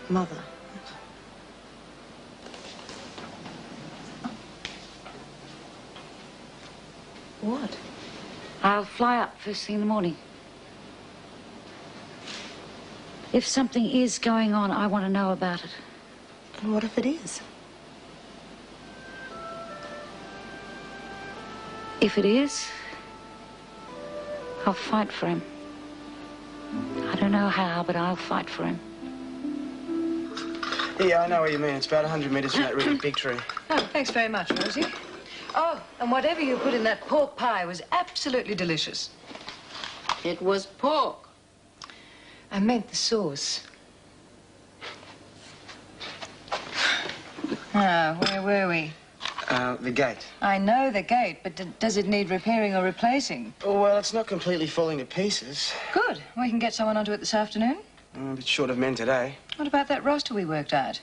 Mother. What? I'll fly up first thing in the morning. If something is going on, I want to know about it. And what if it is? If it is, I'll fight for him. I don't know how, but I'll fight for him. Yeah, I know what you mean. It's about 100 metres from that really big tree. Oh, thanks very much, Rosie. Oh, and whatever you put in that pork pie was absolutely delicious. It was pork. I meant the sauce. Ah, where were we? The gate. I know the gate, but does it need repairing or replacing? Oh, well, it's not completely falling to pieces. Good. We can get someone onto it this afternoon. A bit short of men today. What about that roster we worked out?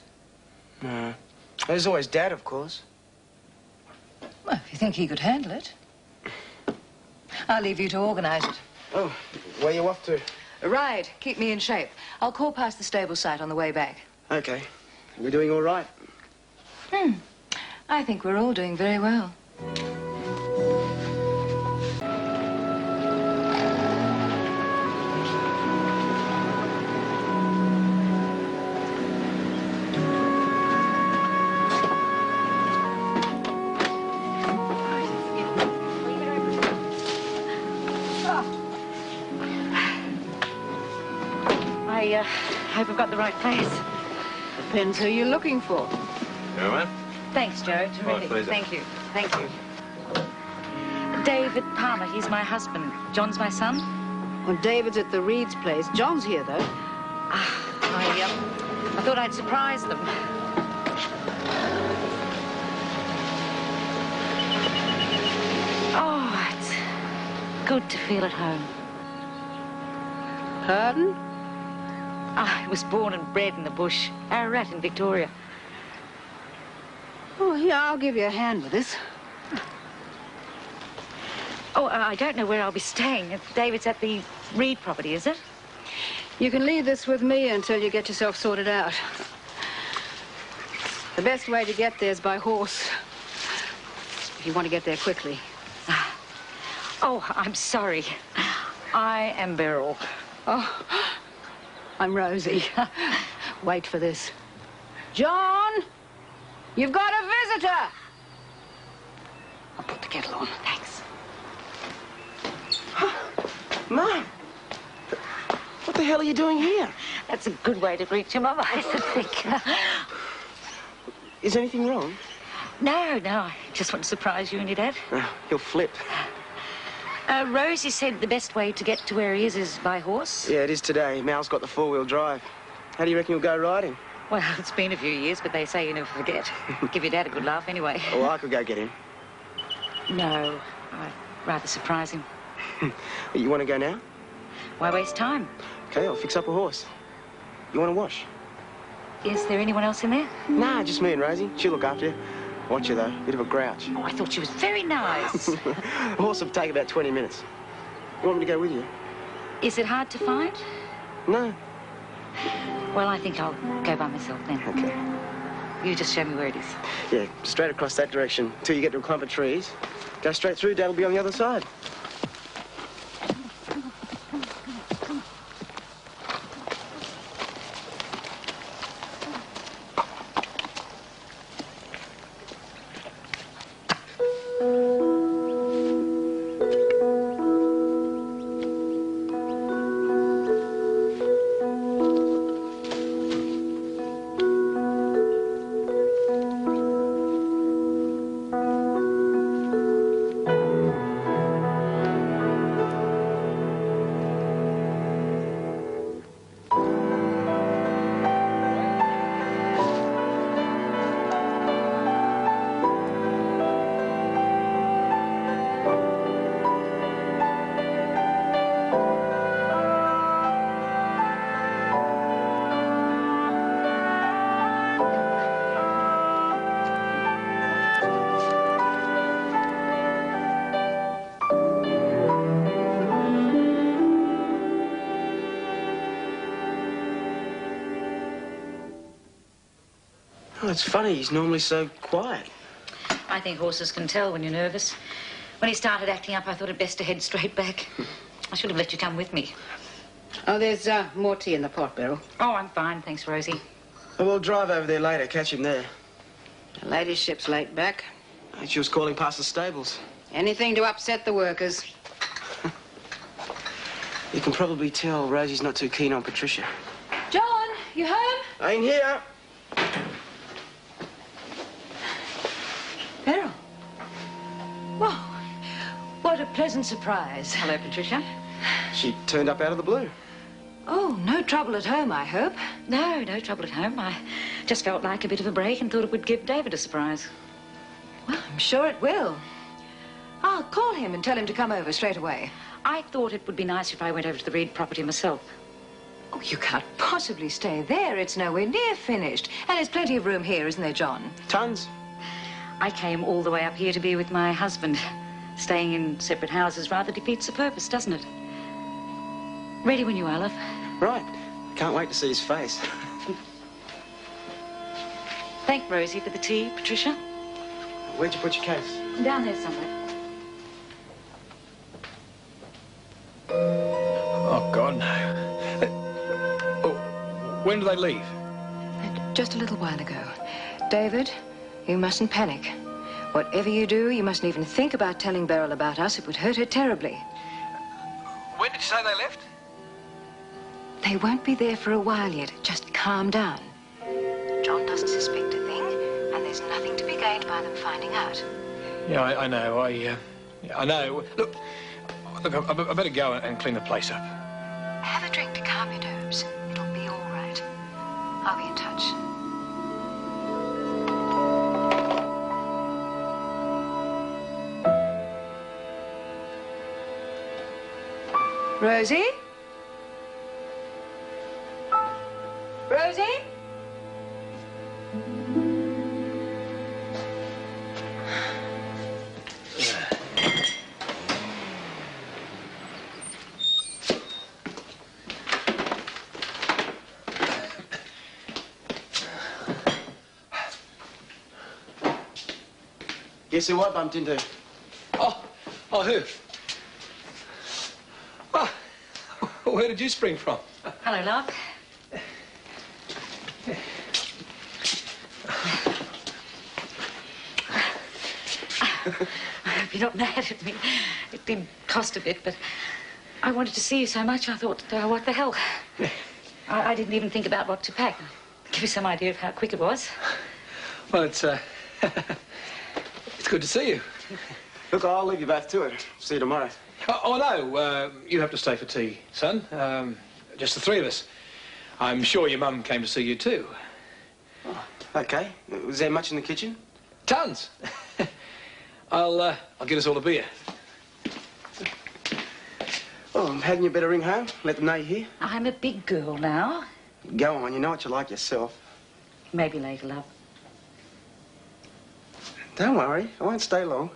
There's always Dad, of course. Well, if you think he could handle it. I'll leave you to organise it. Oh, where you off to? Right. Keep me in shape. I'll call past the stable site on the way back. Okay. We're doing all right. I think we're all doing very well. I hope I've got the right place. Depends who you're looking for. Gentlemen. Thanks, Joe. Terrific. pleasure. Thank you. Thank you. David Palmer, he's my husband. John's my son. Well, David's at the Reed's place. John's here, though. I thought I'd surprise them. Oh, it's good to feel at home. Pardon? I was born and bred in the bush, Ararat in Victoria. Oh, here, I'll give you a hand with this. Oh, I don't know where I'll be staying. David's at the Reed property, is it? You can leave this with me until you get yourself sorted out. The best way to get there is by horse, if you want to get there quickly. Oh, I'm sorry. I am Beryl. Oh, I'm Rosie. Wait for this. John, you've got a visitor. I'll put the kettle on. Thanks. Mum! What the hell are you doing here? That's a good way to greet your mother, I should think. Is anything wrong? No, I just want to surprise you and your dad. He'll flip. Rosie said the best way to get to where he is by horse. Yeah, it is today. Mal's got the four-wheel drive. How do you reckon you'll go riding? Well, it's been a few years, but they say you never forget. Give your dad a good laugh anyway. Oh, I could go get him. No, I'd rather surprise him. You want to go now? Why waste time? Okay, I'll fix up a horse. You want to wash? Is there anyone else in there? Nah, just me and Rosie. She'll look after you. Watch you, though. Bit of a grouch. Oh, I thought she was very nice. The horse will take about 20 minutes. You want me to go with you? Is it hard to find? No. Well, I think I'll go by myself then. Okay. You just show me where it is. Yeah, straight across that direction till you get to a clump of trees. Go straight through, Dad will be on the other side. Oh, it's funny. He's normally so quiet. I think horses can tell when you're nervous. When he started acting up, I thought it best to head straight back. I should have let you come with me. Oh, there's more tea in the pot, Beryl. Oh, I'm fine, thanks, Rosie. Oh, we'll drive over there later, catch him there. The ladyship's late back. She was calling past the stables. Anything to upset the workers. You can probably tell Rosie's not too keen on Patricia. John, you home? I ain't here. Beryl. Whoa. What a pleasant surprise. Hello, Patricia. She turned up out of the blue. Oh, no trouble at home, I hope. No trouble at home. I just felt like a bit of a break and thought it would give David a surprise. Well, I'm sure it will. I'll call him and tell him to come over straight away. I thought it would be nice if I went over to the Reed property myself. Oh, you can't possibly stay there. It's nowhere near finished. And there's plenty of room here, isn't there, John? Tons. I came all the way up here to be with my husband. Staying in separate houses rather defeats the purpose, doesn't it? Ready when you are, love. Right. Can't wait to see his face. Thank Rosie for the tea, Patricia. Where'd you put your case? Down there somewhere. Oh, God, no. Oh, when do they leave? Just a little while ago. David, you mustn't panic. Whatever you do, you mustn't even think about telling Beryl about us. It would hurt her terribly. When did you say they left? They won't be there for a while yet. Just calm down. John doesn't suspect a thing, and there's nothing to be gained by them finding out. Yeah, I know. I know. Look, I better go and clean the place up. Have a drink to calm your nerves. It'll be all right. I'll be in touch. Rosie? Rosie? Guess who I bumped into? Oh, who? Oh, where did you spring from? Hello, love. I hope you're not mad at me. It did cost a bit, but I wanted to see you so much, I thought, what the hell? I didn't even think about what to pack. Give you some idea of how quick it was. Well, it's good to see you. Look, I'll leave you both to it. See you tomorrow. Oh, no, you have to stay for tea, son. Just the three of us. I'm sure your mum came to see you, too. Oh, okay. Was there much in the kitchen? Tons. I'll get us all a beer. Oh, hadn't you better ring home? Let them know you're here? I'm a big girl now. Go on, you know what you like yourself. Maybe later, love. Don't worry, I won't stay long.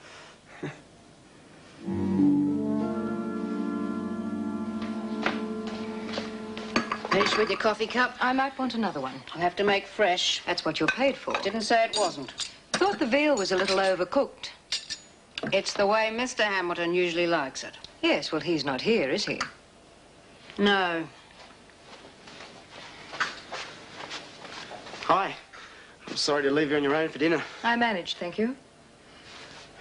Finished with your coffee cup? I might want another one. I'll have to make fresh. That's what you're paid for. Didn't say it wasn't. Thought the veal was a little overcooked. It's the way Mr. Hamilton usually likes it. Yes, well, he's not here, is he? No. Hi. I'm sorry to leave you on your own for dinner. I managed, thank you.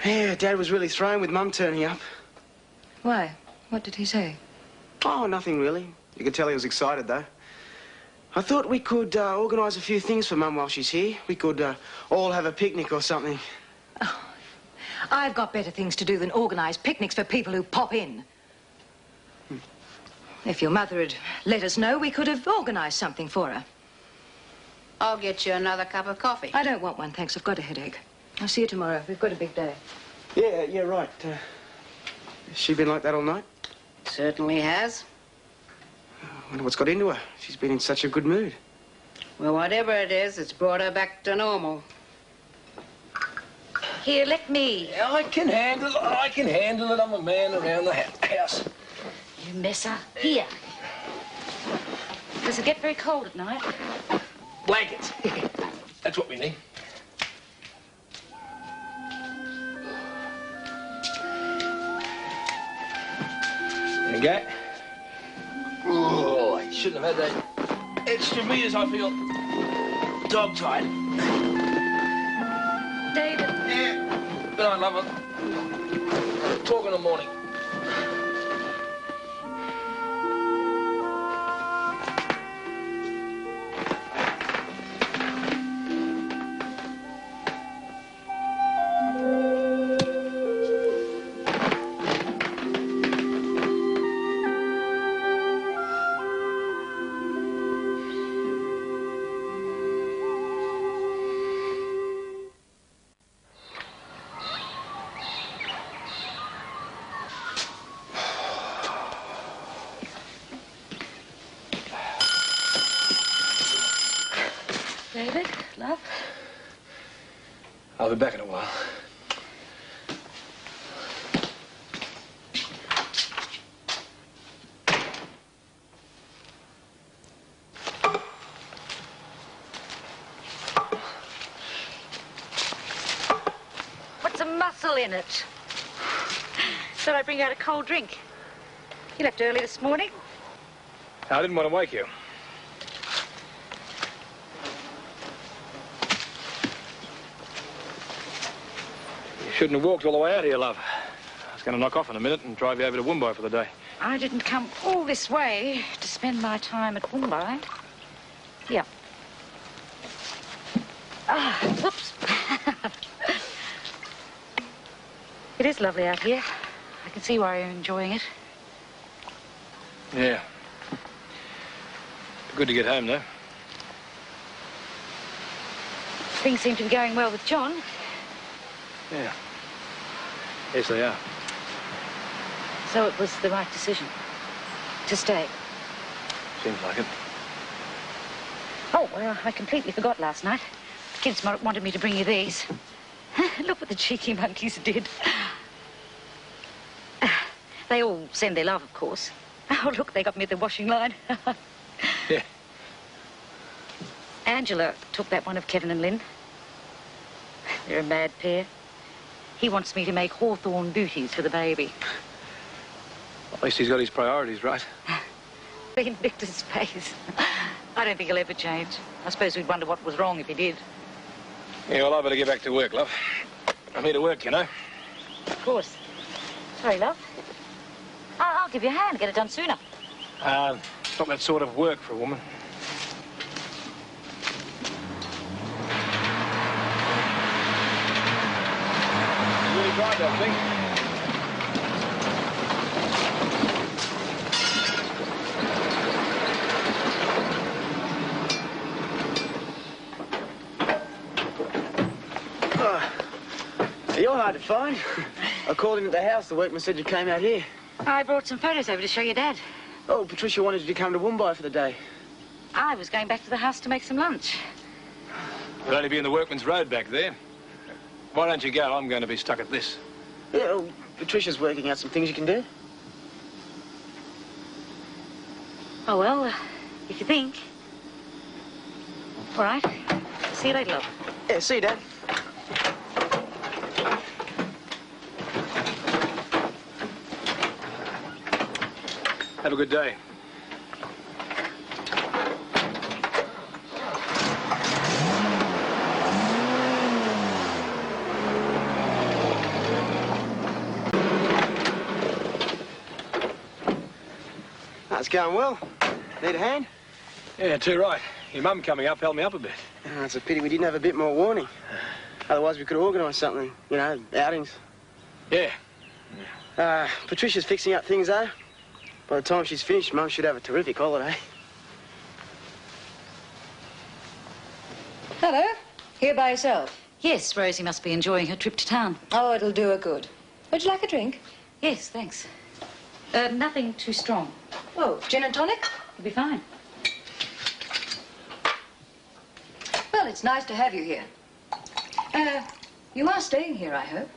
Yeah, Dad was really thrown with Mum turning up. Why? What did he say? Oh, nothing really. You could tell he was excited, though. I thought we could organise a few things for Mum while she's here. We could all have a picnic or something. Oh, I've got better things to do than organise picnics for people who pop in. If your mother had let us know, we could have organised something for her. I'll get you another cup of coffee. I don't want one, thanks. I've got a headache. I'll see you tomorrow. We've got a big day. Yeah, right. Has she been like that all night? Certainly has. I wonder what's got into her. She's been in such a good mood. Well, whatever it is, it's brought her back to normal. Here, let me. I can handle it. I'm a man around the house. You messer. Here. Does it get very cold at night? Blankets. That's what we need. There you go. Oh, I shouldn't have had that extra meters. I feel dog-tired. David. Yeah. Good night, lover. Talk in the morning. David, love. I'll be back in a while. What's a muscle in it? Thought I'd bring you out a cold drink. You left early this morning. I didn't want to wake you. You shouldn't have walked all the way out here, love. I was going to knock off in a minute and drive you over to Woombai for the day. I didn't come all this way to spend my time at Woombai. Here. Ah, whoops. It is lovely out here. I can see why you're enjoying it. Yeah. Good to get home, though. Things seem to be going well with John. Yeah. Yes, they are. So it was the right decision to stay. Seems like it. Oh, well, I completely forgot last night. The kids wanted me to bring you these. Look what the cheeky monkeys did. They all send their love, of course. Oh, look, they got me at the washing line. Yeah. Angela took that one of Kevin and Lynn. They're a mad pair. He wants me to make hawthorn booties for the baby. At least he's got his priorities right. In Victor's face. I don't think he'll ever change. I suppose we'd wonder what was wrong if he did. Yeah, well, I better get back to work, love. I'm here to work, you know. Of course. Sorry, love. I'll give you a hand, get it done sooner. It's not that sort of work for a woman. You really tried that thing. You're hard to find. I called in at the house. The workman said you came out here. I brought some photos over to show your dad. Oh, Patricia wanted you to come to Woombai for the day. I was going back to the house to make some lunch. We'll only be in the Workman's Road back there. Why don't you go? I'm going to be stuck at this. Yeah, well, Patricia's working out some things you can do. Oh, well, if you think. All right. See you later, love. Yeah, see you, Dad. Have a good day. That's going well. Need a hand? Yeah, too right. Your mum coming up helped me up a bit. Oh, it's a pity we didn't have a bit more warning. Otherwise, we could organise something. You know, outings. Yeah. Patricia's fixing up things, though. By the time she's finished, Mum should have a terrific holiday. Hello. Here by yourself? Yes, Rosie must be enjoying her trip to town. Oh, it'll do her good. Would you like a drink? Yes, thanks. Nothing too strong. Oh, gin and tonic? You'll be fine. Well, it's nice to have you here. You are staying here, I hope.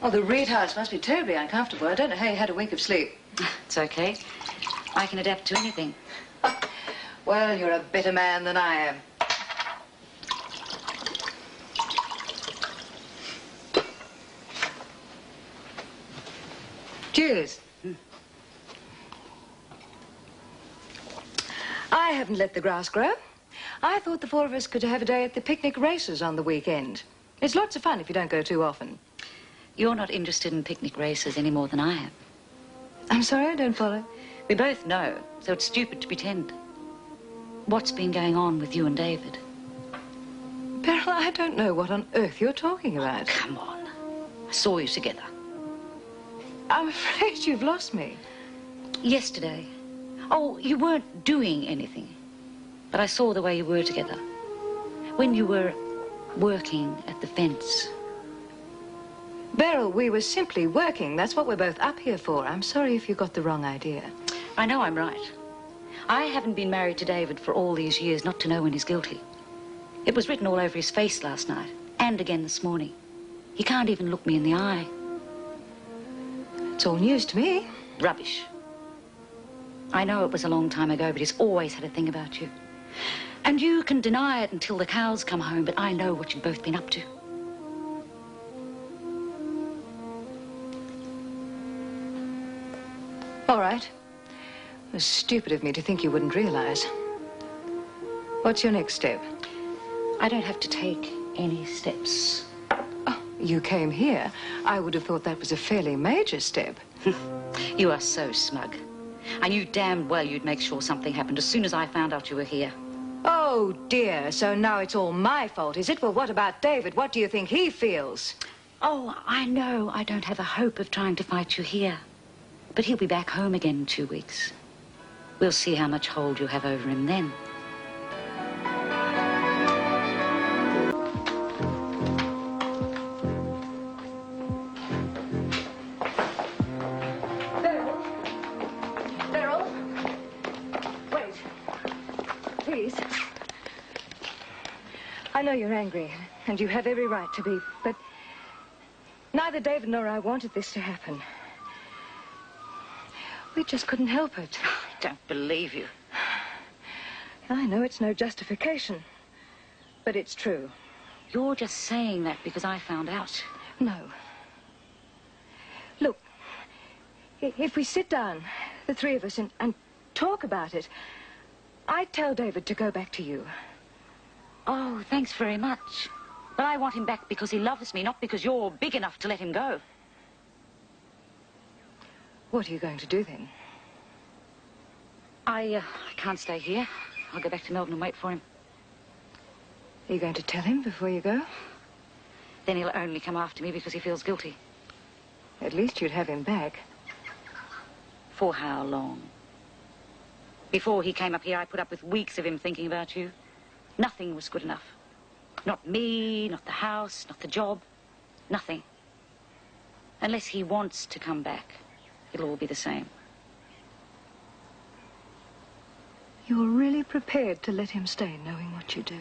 Oh, the Reed house must be terribly uncomfortable. I don't know how you had a wink of sleep. It's okay. I can adapt to anything. Well, you're a better man than I am. Cheers. I haven't let the grass grow. I thought the four of us could have a day at the picnic races on the weekend. It's lots of fun if you don't go too often. You're not interested in picnic races any more than I am. I'm sorry, I don't follow. We both know, so it's stupid to pretend. What's been going on with you and David? Beryl, I don't know what on earth you're talking about. Come on. I saw you together. I'm afraid you've lost me. Yesterday. Oh, you weren't doing anything. But I saw the way you were together. When you were working at the fence. Beryl, we were simply working. That's what we're both up here for. I'm sorry if you got the wrong idea. I know I'm right. I haven't been married to David for all these years not to know when he's guilty. It was written all over his face last night, and again this morning. He can't even look me in the eye. It's all news to me. Rubbish. I know it was a long time ago, but he's always had a thing about you. And you can deny it until the cows come home, but I know what you've both been up to. All right. It was stupid of me to think you wouldn't realize. What's your next step? I don't have to take any steps. Oh, you came here. I would have thought that was a fairly major step. You are so smug. I knew damn well you'd make sure something happened as soon as I found out you were here. Oh, dear. So now it's all my fault, is it? Well, what about David? What do you think he feels? Oh, I know I don't have a hope of trying to fight you here. But he'll be back home again in 2 weeks. We'll see how much hold you have over him then. Beryl? Wait. Please. I know you're angry, and you have every right to be, but neither David nor I wanted this to happen. We just couldn't help it. I don't believe you. I know it's no justification, but it's true. You're just saying that because I found out. No. Look, if we sit down, the three of us, and talk about it, I'd tell David to go back to you. Oh, thanks very much. But I want him back because he loves me, not because you're big enough to let him go. What are you going to do then? I can't stay here. I'll go back to Melbourne and wait for him. Are you going to tell him before you go? Then he'll only come after me because he feels guilty. At least you'd have him back. For how long? Before he came up here, I put up with weeks of him thinking about you. Nothing was good enough. Not me, not the house, not the job. Nothing. Unless he wants to come back, it'll all be the same. You're really prepared to let him stay knowing what you do?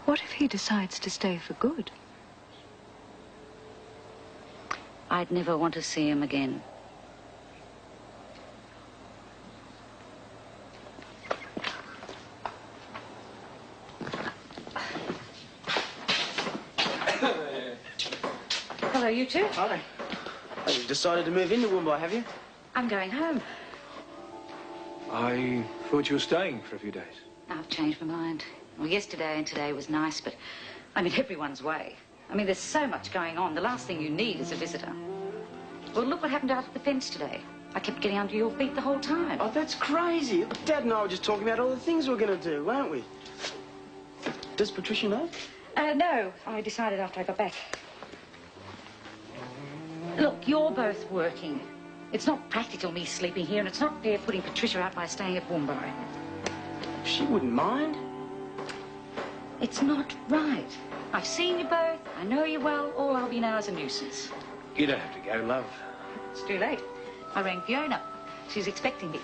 What if he decides to stay for good? I'd never want to see him again. Hello, you two. Hi. Oh, you've decided to move into Woombai, have you? I'm going home. I thought you were staying for a few days. I've changed my mind. Well, yesterday and today was nice, but I'm in everyone's way. I mean, there's so much going on. The last thing you need is a visitor. Well, look what happened out at the fence today. I kept getting under your feet the whole time. Oh, that's crazy. Dad and I were just talking about all the things we're going to do, weren't we? Does Patricia know? No. I decided after I got back. Look, you're both working. It's not practical me sleeping here, and it's not fair putting Patricia out by staying at Woombai. She wouldn't mind. It's not right. I've seen you both. I know you well. All I'll be now is a nuisance. You don't have to go, love. It's too late. I rang Fiona. She's expecting me.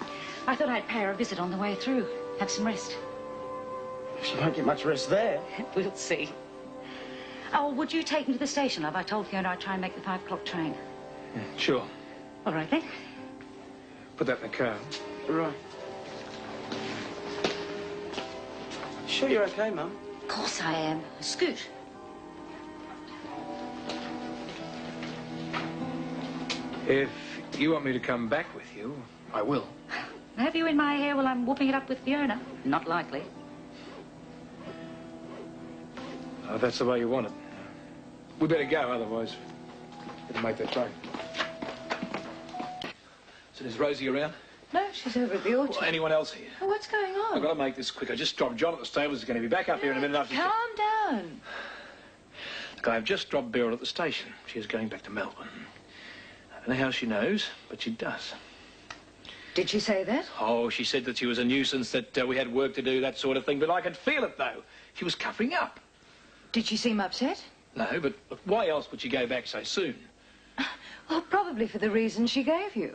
I thought I'd pay her a visit on the way through. Have some rest. She won't get much rest there. We'll see. Oh, would you take me to the station, love? I told Fiona I'd try and make the 5 o'clock train. Yeah, sure. All right, then. Put that in the car. Right. Sure you're okay, Mum? Of course I am. Scoot. If you want me to come back with you, I will. Have you in my hair while I'm whooping it up with Fiona? Not likely. Oh, that's the way you want it. We better go, otherwise it'll make that train. So is Rosie around? No, she's over at the orchard. Well, anyone else here? Oh, what's going on? I've got to make this quick. I just dropped John at the stables. He's going to be back up here in a minute after... Calm down. Look, I've just dropped Beryl at the station. She is going back to Melbourne. I don't know how she knows, but she does. Did she say that? Oh, she said that she was a nuisance, that we had work to do, that sort of thing. But I could feel it, though. She was covering up. Did she seem upset? No, but look, why else would she go back so soon? Well, probably for the reason she gave you.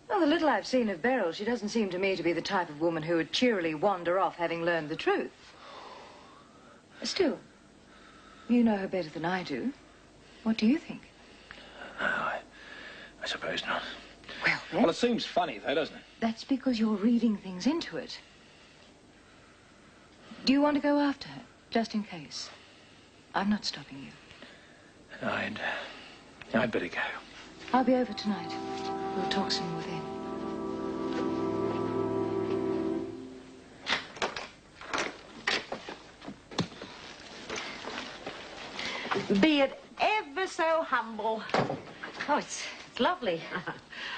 Well, the little I've seen of Beryl, she doesn't seem to me to be the type of woman who would cheerily wander off having learned the truth. Still, you know her better than I do. What do you think? No, I suppose not. Well, then, Well, it seems funny, though, doesn't it? that's because you're reading things into it. Do you want to go after her, just in case? I'm not stopping you. I'd better go. I'll be over tonight. We'll talk some more then. Be it ever so humble. Oh, it's lovely.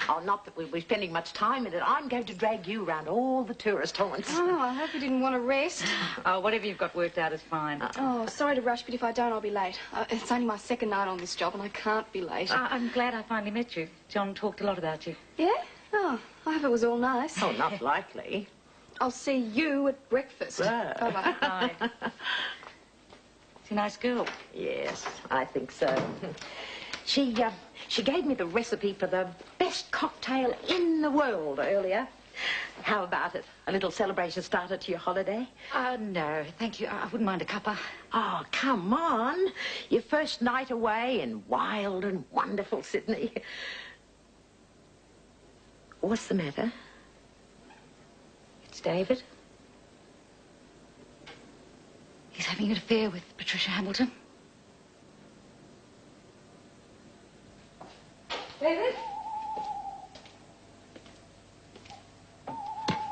Oh, not that we'll be spending much time in it. I'm going to drag you around all the tourist haunts. Oh, I hope you didn't want to rest. Oh, whatever you've got worked out is fine. Oh, sorry to rush, but if I don't, I'll be late. It's only my second night on this job, and I can't be late. I'm glad I finally met you. John talked a lot about you. Yeah? Oh, I hope it was all nice. Oh, not likely. I'll see you at breakfast. Bye-bye. Bye. She's a nice girl. Yes, I think so. She gave me the recipe for the best cocktail in the world earlier. How about it? A little celebration starter to your holiday? No, thank you. I wouldn't mind a cuppa. Oh, come on. Your first night away in wild and wonderful Sydney. What's the matter? It's David. He's having an affair with Patricia Hamilton. David?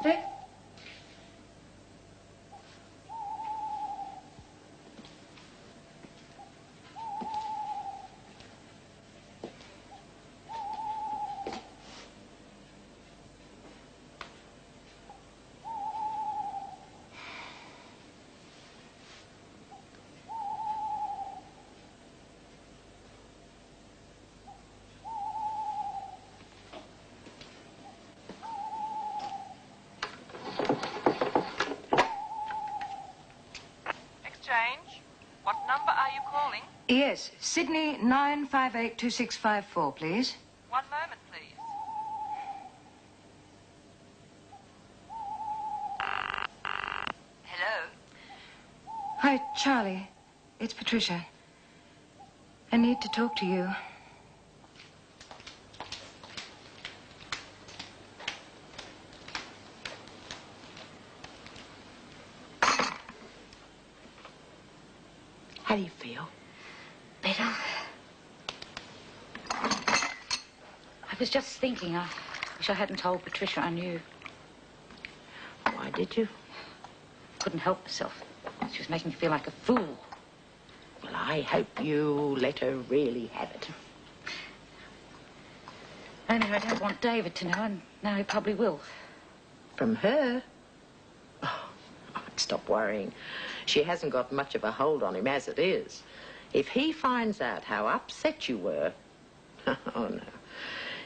David? What number are you calling? Yes, Sydney 9582654, please. One moment, please. Hello? Hi, Charlie. It's Patricia. I need to talk to you. How do you feel? Better. I was just thinking, I wish I hadn't told Patricia I knew. Why did you? Couldn't help myself. She was making me feel like a fool. Well, I hope you let her really have it. Only I don't want David to know, and now he probably will. From her? Oh, stop worrying. She hasn't got much of a hold on him as it is. If he finds out how upset you were... Oh, no.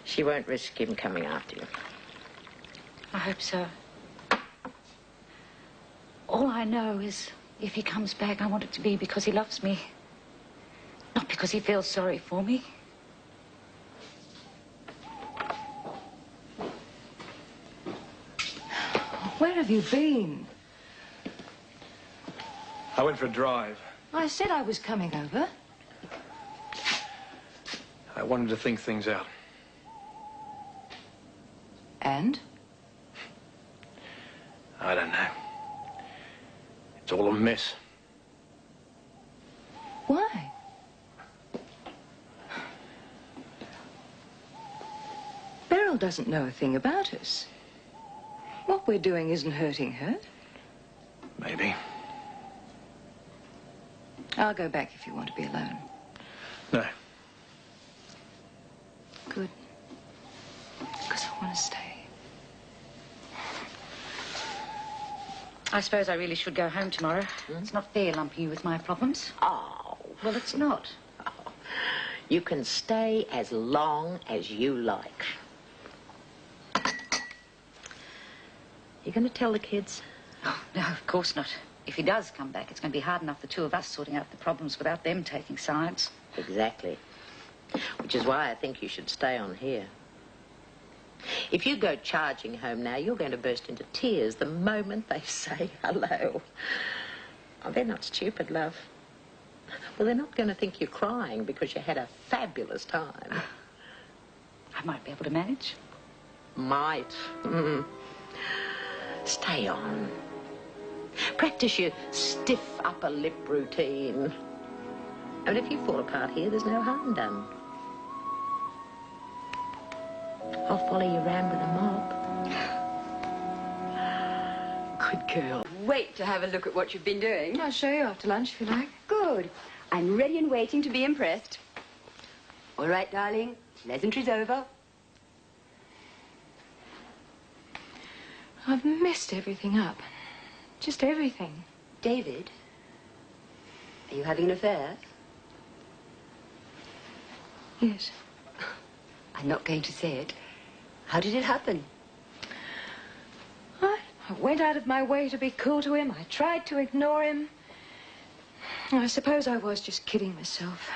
She won't risk him coming after you. I hope so. All I know is if he comes back, I want it to be because he loves me. Not because he feels sorry for me. Where have you been? I went for a drive. I said I was coming over. I wanted to think things out. And? I don't know. It's all a mess. Why? Mel doesn't know a thing about us. What we're doing isn't hurting her. Maybe. I'll go back if you want to be alone. No. Good. Because I want to stay. I suppose I really should go home tomorrow. It's not fair lumping you with my problems. Oh, Well, it's not. you can stay as long as you like. You going to tell the kids? Oh, no, of course not. If he does come back, it's going to be hard enough, the two of us sorting out the problems without them taking sides. Exactly. Which is why I think you should stay on here. If you go charging home now, you're going to burst into tears the moment they say hello. Oh, they're not stupid, love. Well, they're not going to think you're crying because you had a fabulous time. I might be able to manage. Might. Stay on. Practice your stiff upper lip routine. I mean, if you fall apart here, there's no harm done. I'll follow you round with a mop. Good girl. Wait to have a look at what you've been doing. I'll show you after lunch if you like. Good. I'm ready and waiting to be impressed. All right, darling. Pleasantry's over. I've messed everything up. Just everything. David, are you having an affair? Yes. I'm not going to say it. How did it happen? I went out of my way to be cool to him. I tried to ignore him. I suppose I was just kidding myself.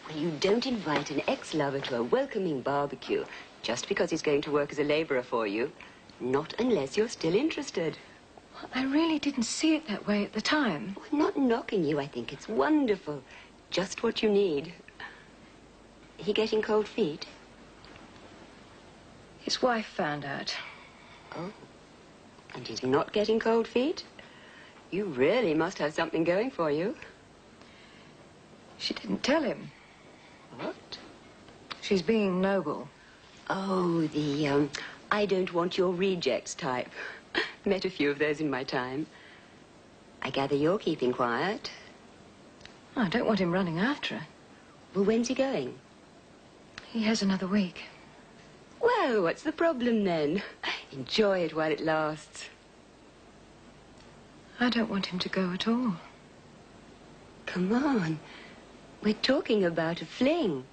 Well, you don't invite an ex-lover to a welcoming barbecue just because he's going to work as a laborer for you. Not unless you're still interested. I really didn't see it that way at the time. Oh, I'm not knocking you. I think it's wonderful. Just what you need. He getting cold feet? His wife found out. Oh. And he's not getting cold feet? You really must have something going for you. She didn't tell him. What? She's being noble. Oh, the, I don't want your rejects type. Met a few of those in my time. I gather you're keeping quiet. I don't want him running after her. Well, when's he going? He has another week. Well, what's the problem then? Enjoy it while it lasts. I don't want him to go at all. Come on. We're talking about a fling.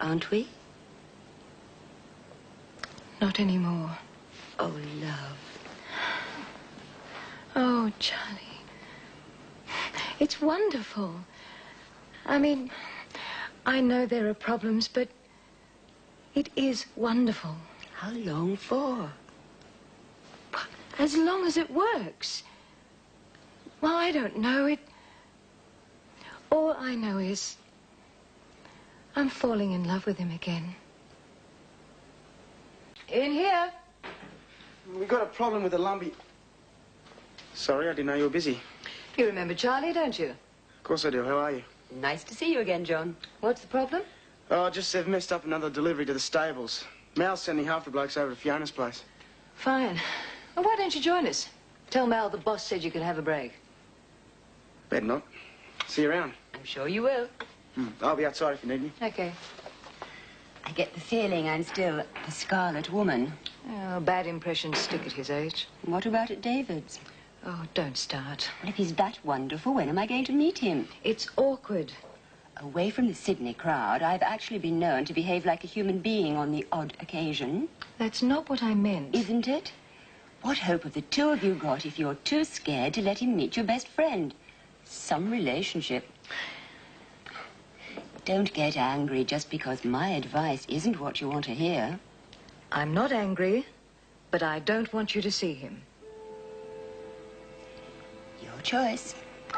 Aren't we? Not anymore. Oh, love. Oh, Charlie. It's wonderful. I mean, I know there are problems, but it is wonderful. How long for? As long as it works. Well, I don't know. All I know is I'm falling in love with him again. In here. We've got a problem with the lumpy. Sorry, I didn't know you were busy. You remember Charlie, don't you? Of course I do. How are you? Nice to see you again, John. What's the problem? Oh, just they've messed up another delivery to the stables. Mal's sending half the blokes over to Fiona's place. Fine. Well, why don't you join us? Tell Mal the boss said you could have a break. Better not. See you around. I'm sure you will. I'll be outside if you need me. Okay. I get the feeling I'm still the Scarlet Woman. Oh, bad impressions stick at his age. What about at David's? Oh, don't start. Well, if he's that wonderful, when am I going to meet him? It's awkward. Away from the Sydney crowd, I've actually been known to behave like a human being on the odd occasion. That's not what I meant. Isn't it? What hope have the two of you got if you're too scared to let him meet your best friend? Some relationship. Don't get angry just because my advice isn't what you want to hear. I'm not angry, but I don't want you to see him. Your choice. Do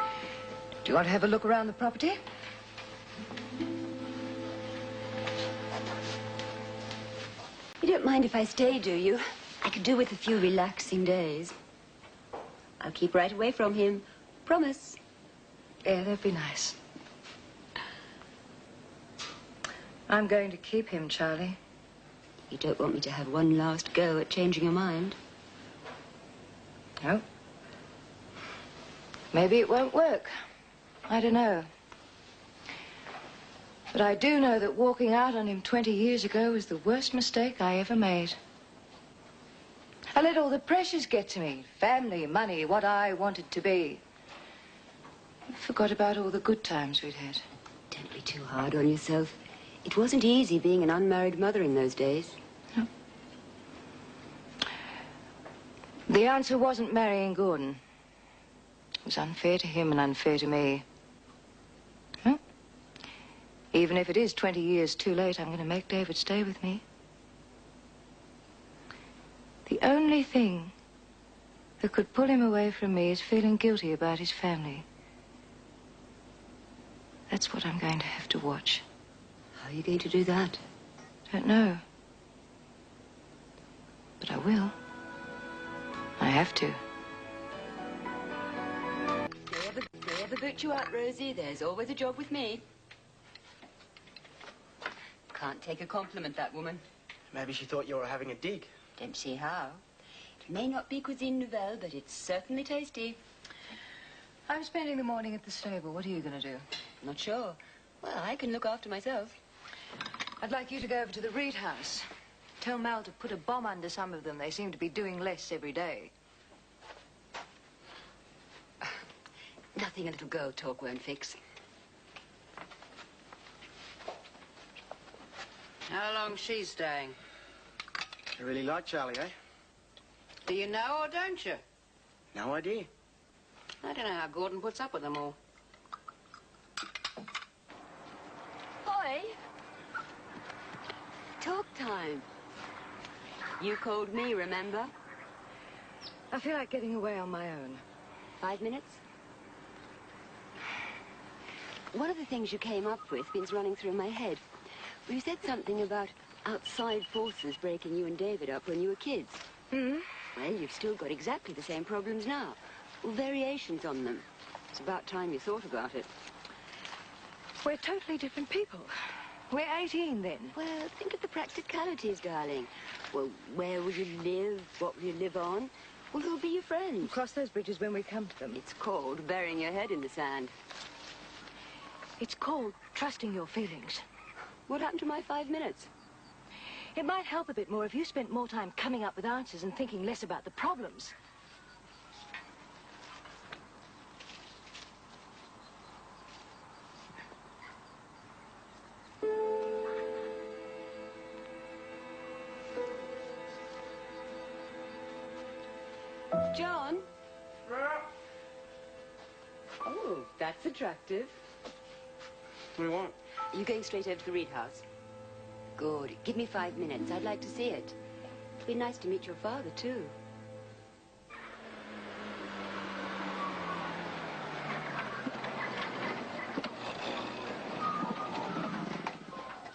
you want to have a look around the property? You don't mind if I stay, do you? I could do with a few relaxing days. I'll keep right away from him. Promise. Yeah, that'd be nice. I'm going to keep him, Charlie. You don't want me to have one last go at changing your mind? No. Maybe it won't work. I don't know. But I do know that walking out on him 20 years ago was the worst mistake I ever made. I let all the pressures get to me. Family, money, what I wanted to be. I forgot about all the good times we'd had. Don't be too hard on yourself. It wasn't easy being an unmarried mother in those days. No. The answer wasn't marrying Gordon. It was unfair to him and unfair to me. Huh? Even if it is 20 years too late, I'm going to make David stay with me. The only thing that could pull him away from me is feeling guilty about his family. That's what I'm going to have to watch. How are you going to do that? Don't know. But I will. I have to. Never boot you out, Rosie. There's always a job with me. Can't take a compliment, that woman. Maybe she thought you were having a dig. Don't see how. It may not be cuisine nouvelle, but it's certainly tasty. I'm spending the morning at the stable. What are you going to do? Not sure. Well, I can look after myself. I'd like you to go over to the Reed house. Tell Mal to put a bomb under some of them. They seem to be doing less every day. Nothing a little girl talk won't fix. How long's she staying? You really like Charlie, eh? Do you know or don't you? No idea. I don't know how Gordon puts up with them all. Boy! Talk time. You called me, remember? I feel like getting away on my own. 5 minutes? One of the things you came up with been running through my head. You said something about outside forces breaking you and David up when you were kids. Hmm? Well, you've still got exactly the same problems now. Or variations on them. It's about time you thought about it. We're totally different people. We're 18 then. Well, think of the practicalities, darling. Well, where will you live? What will you live on? Well, who'll be your friends? We'll cross those bridges when we come to them. It's called burying your head in the sand. It's called trusting your feelings. What happened to my 5 minutes? It might help a bit more if you spent more time coming up with answers and thinking less about the problems. John? Oh, that's attractive. What do you want? Are you going straight over to the Reed house? Good. Give me 5 minutes. I'd like to see it. It'd be nice to meet your father, too.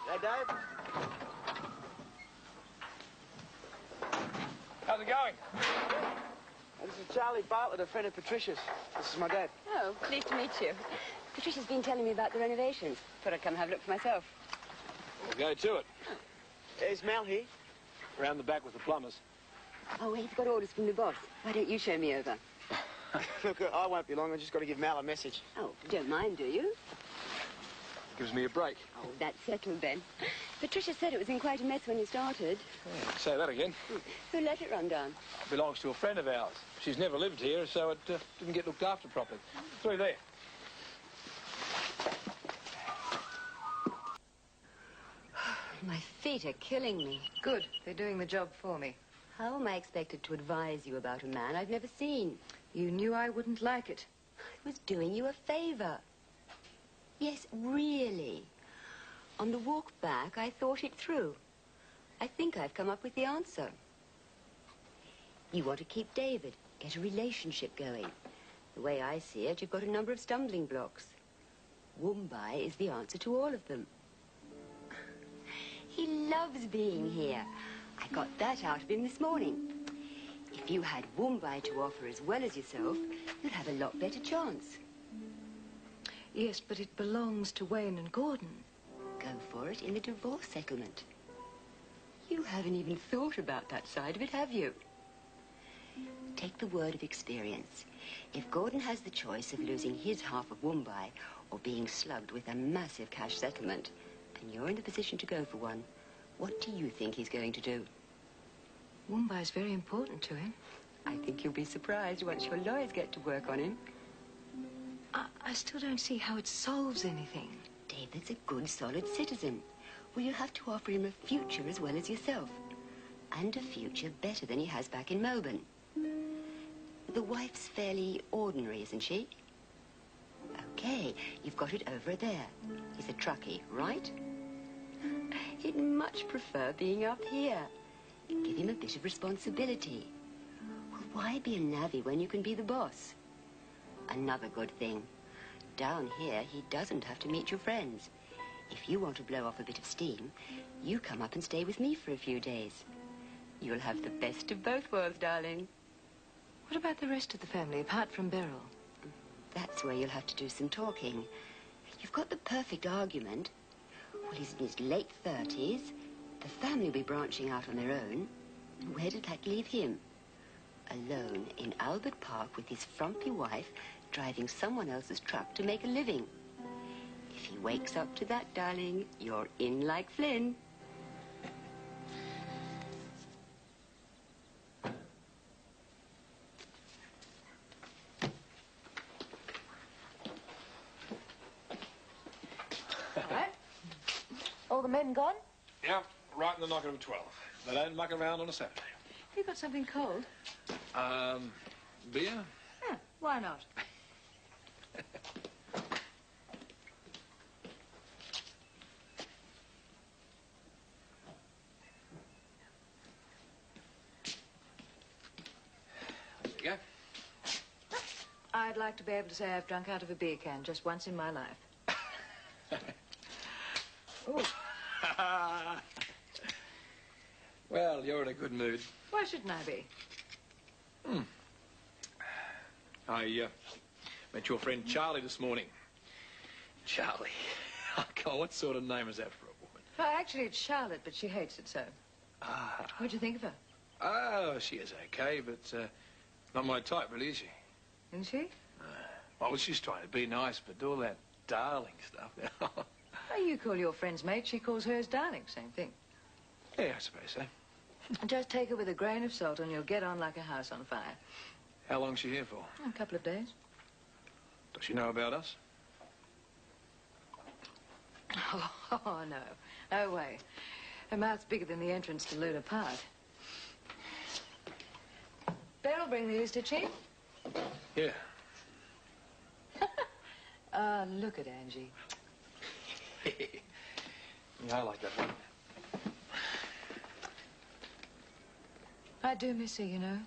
Hey, Dave. How's it going? This is Charlie Bartlett, a friend of Patricia's. This is my dad. Oh, pleased to meet you. Patricia's been telling me about the renovations. Thought I'd come have a look for myself. We'll go to it. Is Mal here? Round the back with the plumbers. Oh, he's got orders from the boss. Why don't you show me over? Look, I won't be long. I've just got to give Mal a message. Oh, don't mind, do you? Gives me a break. Oh, that's settled then. Patricia said it was in quite a mess when you started. Yeah, say that again. Who let it run down? It belongs to a friend of ours. She's never lived here, so it didn't get looked after properly. Through there. My feet are killing me. Good. They're doing the job for me. How am I expected to advise you about a man I've never seen? You knew I wouldn't like it. I was doing you a favor. Yes, really. On the walk back, I thought it through. I think I've come up with the answer. You want to keep David, get a relationship going. The way I see it, you've got a number of stumbling blocks. Mumbai is the answer to all of them. He loves being here. I got that out of him this morning. If you had Mumbai to offer as well as yourself, you'd have a lot better chance. Yes, but it belongs to Wayne and Gordon. Go for it in the divorce settlement. You haven't even thought about that side of it, have you? Take the word of experience. If Gordon has the choice of losing his half of Mumbai or being slugged with a massive cash settlement, and you're in the position to go for one, what do you think he's going to do? Mumbai's very important to him. I think you'll be surprised once your lawyers get to work on him. I still don't see how it solves anything. David's a good, solid citizen. Well, you have to offer him a future as well as yourself. And a future better than he has back in Melbourne. The wife's fairly ordinary, isn't she? Okay, you've got it over there. He's a truckie, right? He'd much prefer being up here. Give him a bit of responsibility. Well, why be a navvy when you can be the boss? Another good thing. Down here, he doesn't have to meet your friends. If you want to blow off a bit of steam, you come up and stay with me for a few days. You'll have the best of both worlds, darling. What about the rest of the family, apart from Beryl? That's where you'll have to do some talking. You've got the perfect argument. Well, he's in his late 30s. The family will be branching out on their own. Where did that leave him? Alone in Albert Park with his frumpy wife, driving someone else's truck to make a living. If he wakes up to that, darling, you're in like Flynn. All the men gone? Yeah, right in the knocker of 12. They don't muck around on a Saturday. You got something cold? Beer? Yeah, why not? There you go. I'd like to be able to say I've drunk out of a beer can just once in my life. Oh. Well, you're in a good mood. Why shouldn't I be? I met your friend Charlie this morning. Charlie. Oh, God, what sort of name is that for a woman? Well, actually, it's Charlotte, but she hates it so. Ah. What'd you think of her? Oh, she is okay, but not my type, really, is she? Isn't she? Well, she's trying to be nice, but all that darling stuff. Well, you call your friend's mate, she calls hers darling. Same thing. Yeah, I suppose so. Just take her with a grain of salt and you'll get on like a house on fire. How long's she here for? A couple of days. Does she know about us? Oh, no. No way. Her mouth's bigger than the entrance to Luna Park. Beryl bring these, did she? Yeah. Look at Angie. Yeah, I like that one. I do miss her, you know.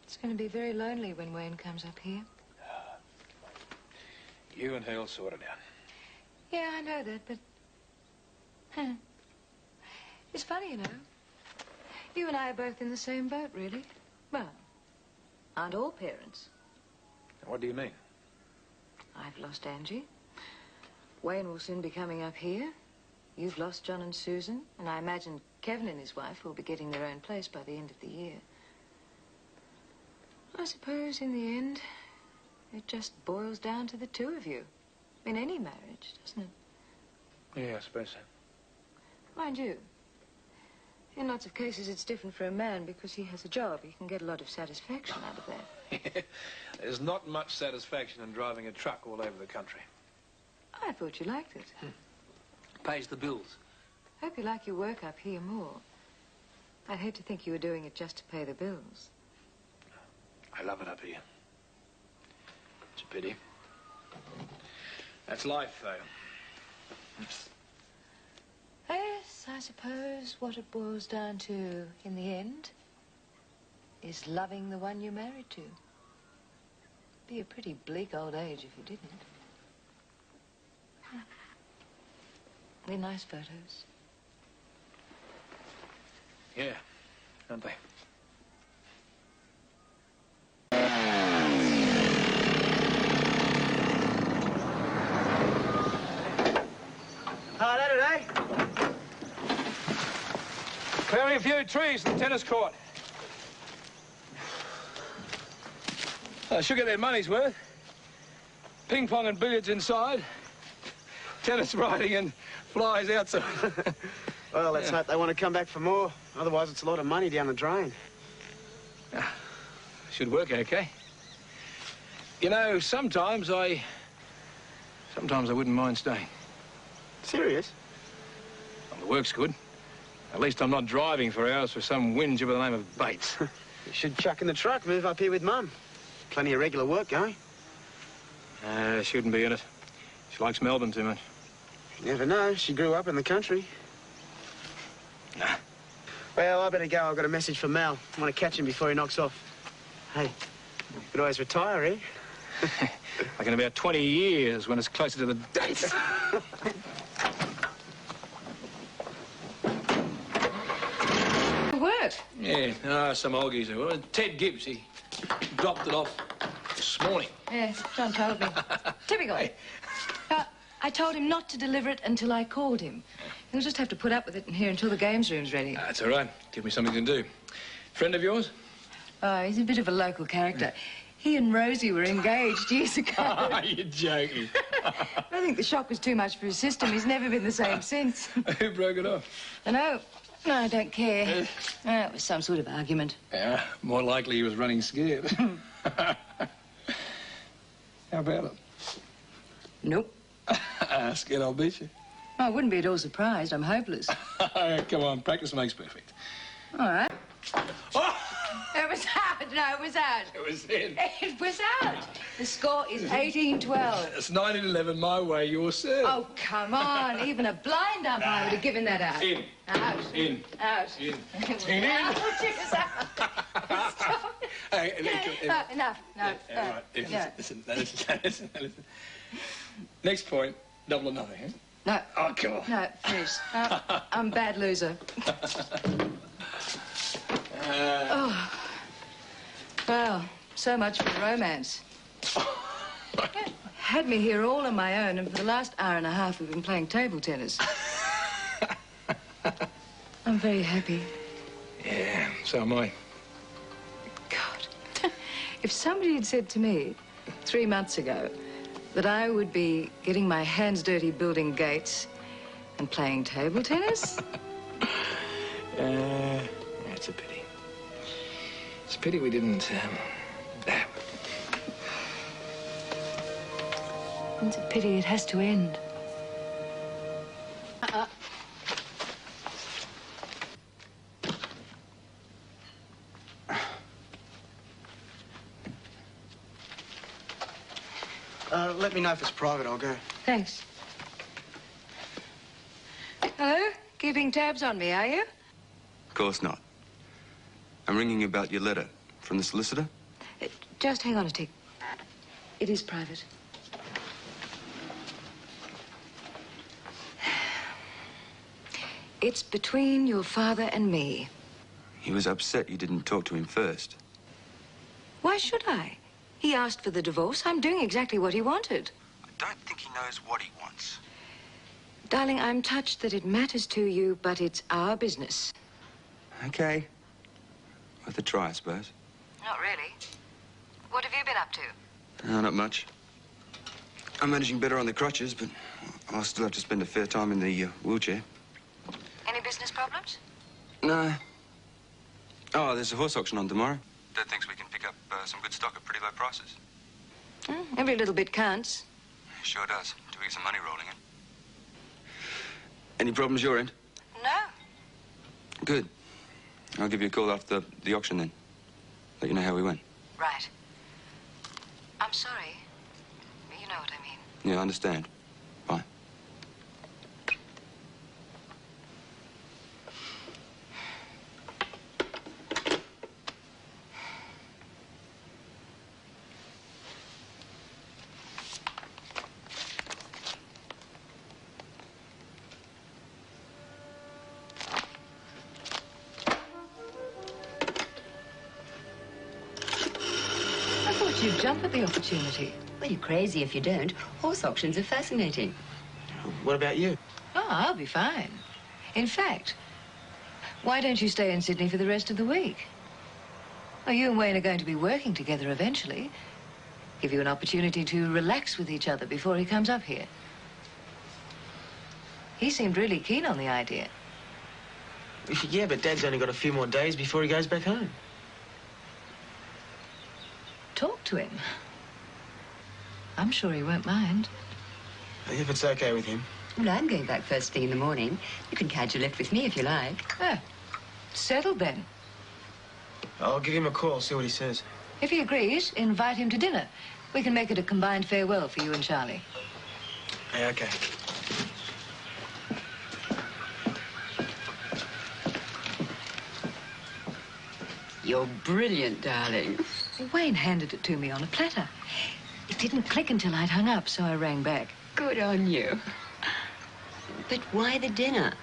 It's going to be very lonely when Wayne comes up here. You and her'll sort it out. Yeah, I know that, but... It's funny, you know. You and I are both in the same boat, really. Well, aren't all parents. What do you mean? I've lost Angie. Wayne will soon be coming up here. You've lost John and Susan, and I imagine Kevin and his wife will be getting their own place by the end of the year. I suppose, in the end, it just boils down to the two of you. In any marriage, doesn't it? Yeah, I suppose so. Mind you, in lots of cases it's different for a man because he has a job. He can get a lot of satisfaction out of that. There's not much satisfaction in driving a truck all over the country. I thought you liked it. Pays the bills. Hope you like your work up here more. I'd hate to think you were doing it just to pay the bills. I love it up here. It's a pity. That's life, though. Yes, I suppose what it boils down to in the end is loving the one you're married to. Be a pretty bleak old age if you didn't. They're nice photos. Yeah, aren't they? Clearing a few trees for the tennis court. I should get their money's worth. Ping pong and billiards inside. Tennis riding and flies outside. Well, let's hope they want to come back for more. Otherwise, it's a lot of money down the drain. Should work okay. You know, sometimes I wouldn't mind staying. Serious? Well, the work's good. At least I'm not driving for hours for some whinger by the name of Bates. You should chuck in the truck, move up here with Mum. Plenty of regular work going. Shouldn't be in it. She likes Melbourne too much. You never know. She grew up in the country. Nah. Well, I better go. I've got a message from Mal. I want to catch him before he knocks off. Hey, you could always retire, eh? Like in about 20 years, when it's closer to the dates. Work? Yeah, some old geezer. Well, Ted Gibbs, he dropped it off this morning. Yes, John told me. Typical. Hey. I told him not to deliver it until I called him. He'll just have to put up with it in here until the games room's ready. That's all right. Give me something to do. Friend of yours? Oh, he's a bit of a local character. He and Rosie were engaged years ago. You're joking. I think the shock was too much for his system. He's never been the same since. Who broke it off? I know. No, I don't care. It was some sort of argument. Yeah, more likely he was running scared. How about it? Nope. Scared I'll beat you. Oh, I wouldn't be at all surprised. I'm hopeless. Come on, practice makes perfect. All right. Oh! It was out. No, it was out. It was in. It was out. The score is 18-12. It's 19-11 my way, your serve. Oh, come on. Even a blind umpire would have given that out. In. Out. In. Out. In. In. Out. It was out. Stop. Hey, Enough. No. Right. Listen. Next point, double or nothing, eh? No. Oh, come on. No, finish. I'm a bad loser. Oh. Well, so much for romance. Had me here all on my own, and for the last hour and a half we've been playing table tennis. I'm very happy. Yeah, so am I. God. If somebody had said to me 3 months ago that I would be getting my hands dirty building gates and playing table tennis... It's a pity. It's a pity we didn't, It's a pity it has to end. Let me know if it's private. I'll go. Thanks. Hello? Keeping tabs on me, are you? Of course not. I'm ringing you about your letter from the solicitor. Just hang on a tick. It is private. It's between your father and me. He was upset you didn't talk to him first. Why should I? He asked for the divorce. I'm doing exactly what he wanted. I don't think he knows what he wants. Darling, I'm touched that it matters to you, but it's our business. Okay. Worth a try, I suppose. Not really. What have you been up to? No, not much. I'm managing better on the crutches, but I'll still have to spend a fair time in the wheelchair. Any business problems? No. Oh, there's a horse auction on tomorrow. Dad thinks we can pick up some good stock at pretty low prices. Every little bit counts. Sure does, till we get some money rolling in. Any problems your end? No. Good. I'll give you a call after the auction then. Let you know how we went. Right. I'm sorry. You know what I mean. Yeah, I understand. Bye. You'd jump at the opportunity. Well, you're crazy if you don't. Horse auctions are fascinating. What about you? Oh, I'll be fine. In fact, Why don't you stay in Sydney for the rest of the week? Oh, you and Wayne are going to be working together eventually. Give you an opportunity to relax with each other before he comes up here. He seemed really keen on the idea. Yeah, but Dad's only got a few more days before he goes back home. Talk to him. I'm sure he won't mind. If it's okay with him. Well, I'm going back first thing in the morning. You can catch a lift with me if you like. Oh, settled then. I'll give him a call, see what he says. If he agrees, invite him to dinner. We can make it a combined farewell for you and Charlie. Yeah, okay. You're brilliant, darling. Wayne handed it to me on a platter. It didn't click until I'd hung up, so I rang back. Good on you. But why the dinner?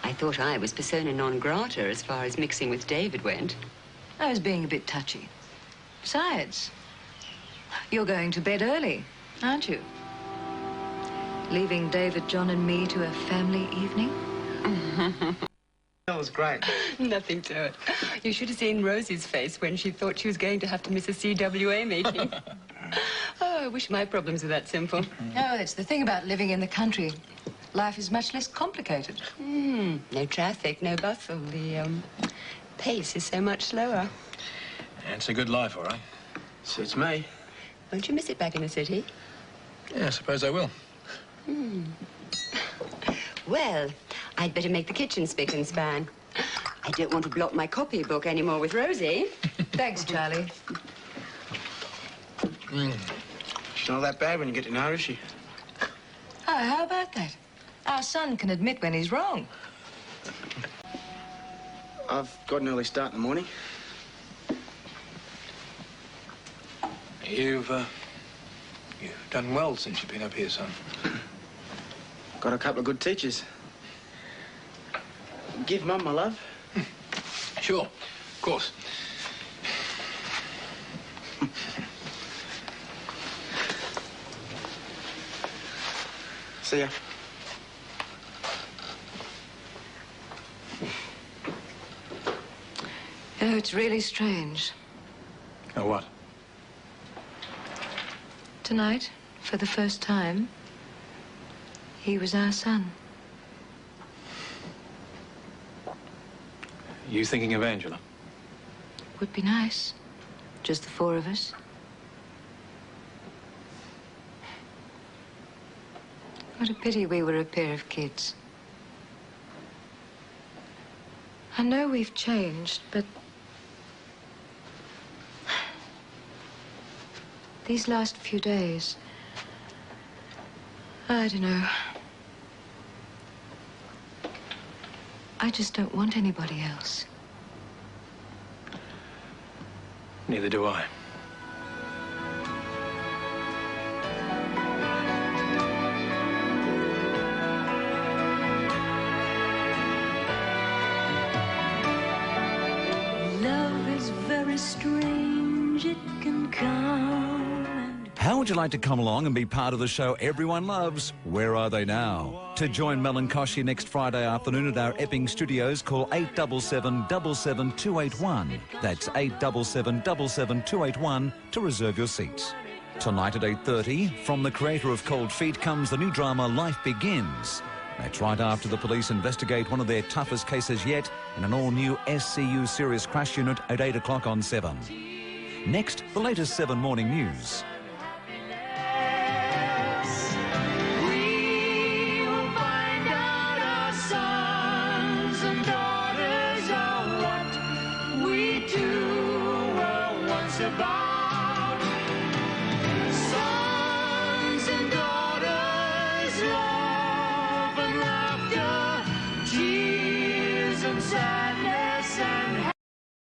I thought I was persona non grata as far as mixing with David went. I was being a bit touchy. Besides, you're going to bed early, aren't you? Leaving David, John and me to a family evening? That was great. Nothing to it. You should have seen Rosie's face when she thought she was going to have to miss a CWA meeting. Oh, I wish my problems were that simple. Oh, that's the thing about living in the country. Life is much less complicated. No traffic, no bustle. The pace is so much slower. It's a good life, all right. Suits me. Won't you miss it back in the city? Yeah, I suppose I will. Well, I'd better make the kitchen spick and span. I don't want to block my copybook anymore with Rosie. Thanks, Charlie. She's not that bad when you get to know her, is she? Oh, how about that? Our son can admit when he's wrong. I've got an early start in the morning. You've done well since you've been up here, son. Got a couple of good teachers. Give Mum my love. Sure, of course. See ya. Oh, it's really strange. Oh, what? Tonight, for the first time, he was our son. You thinking of Angela? Would be nice. Just the four of us. What a pity we were a pair of kids. I know we've changed, but these last few days, I don't know. I just don't want anybody else. Neither do I. Love is very strange, it can come. How would you like to come along and be part of the show everyone loves? Where Are They Now? To join Mel and Koshy next Friday afternoon at our Epping studios, call 877 77281. That's 877 77281 to reserve your seats. Tonight at 8:30, from the creator of Cold Feet comes the new drama Life Begins. That's right after the police investigate one of their toughest cases yet in an all-new SCU Serious Crash Unit at 8 o'clock on 7. Next, the latest 7 morning news. Survive.